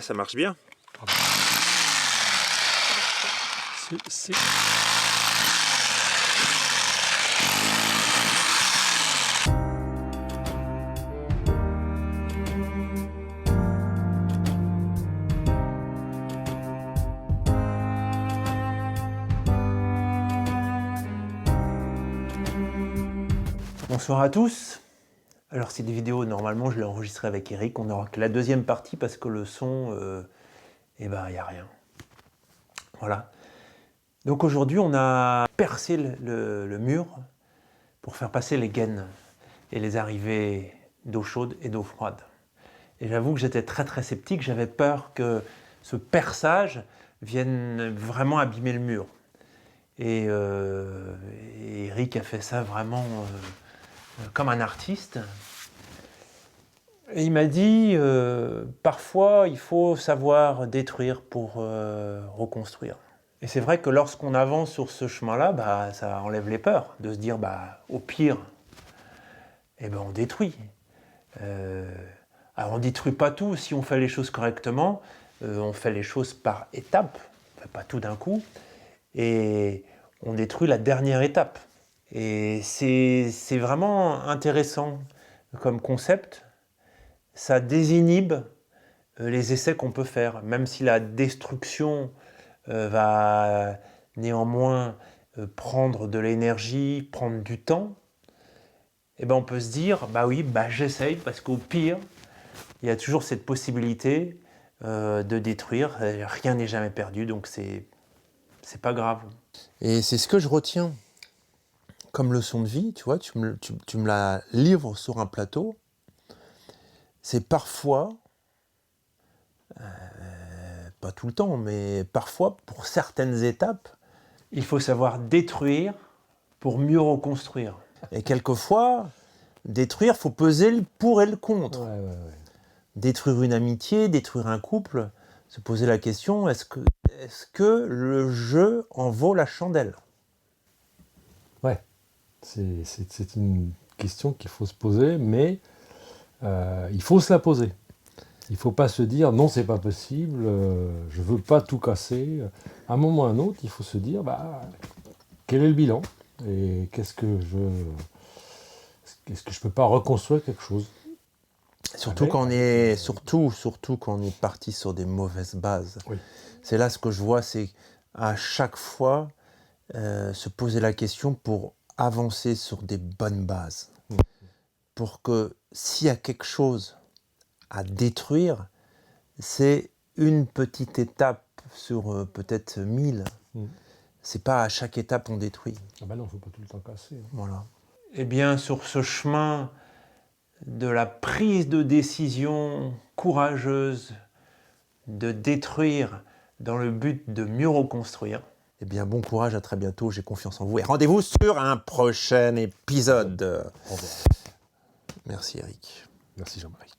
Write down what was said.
Ah, ça marche bien. C'est... Bonsoir à tous. Alors cette vidéo, normalement je l'ai enregistrée avec Eric, on n'aura que la deuxième partie parce que le son, il n'y a rien. Voilà. Donc aujourd'hui on a percé le mur pour faire passer les gaines et les arrivées d'eau chaude et d'eau froide. Et j'avoue que j'étais très sceptique, j'avais peur que ce perçage vienne vraiment abîmer le mur. Et Eric a fait ça vraiment comme un artiste. Et il m'a dit, parfois il faut savoir détruire pour reconstruire. Et c'est vrai que lorsqu'on avance sur ce chemin-là, ça enlève les peurs, de se dire, au pire, on détruit. Alors on ne détruit pas tout, si on fait les choses correctement, on fait les choses par étapes, pas tout d'un coup, et on détruit la dernière étape. Et c'est vraiment intéressant comme concept. Ça désinhibe les essais qu'on peut faire, même si la destruction va néanmoins prendre de l'énergie, prendre du temps. On peut se dire, j'essaye, parce qu'au pire, il y a toujours cette possibilité de détruire. Rien n'est jamais perdu, donc c'est pas grave. Et c'est ce que je retiens comme leçon de vie, tu vois, tu me la livres sur un plateau. C'est parfois, pas tout le temps, mais parfois, pour certaines étapes, il faut savoir détruire pour mieux reconstruire. Et quelquefois, détruire, il faut peser le pour et le contre. Ouais. Détruire une amitié, détruire un couple, se poser la question, est-ce que le jeu en vaut la chandelle? Ouais, c'est une question qu'il faut se poser, mais il faut se la poser. Il ne faut pas se dire non, c'est pas possible, je ne veux pas tout casser. À un moment ou à un autre, il faut se dire quel est le bilan et qu'est-ce que je peux pas reconstruire quelque chose. Surtout quand on est parti sur des mauvaises bases. Oui. C'est là ce que je vois, c'est à chaque fois se poser la question pour avancer sur des bonnes bases. Pour que s'il y a quelque chose à détruire, c'est une petite étape sur peut-être 1000. C'est pas à chaque étape on détruit. Ah ben non, il ne faut pas tout le temps casser. Voilà. Eh bien, sur ce chemin de la prise de décision courageuse de détruire dans le but de mieux reconstruire, eh bien, bon courage, à très bientôt, j'ai confiance en vous et rendez-vous sur un prochain épisode. Au revoir. Merci Eric. Merci Jean-Marie.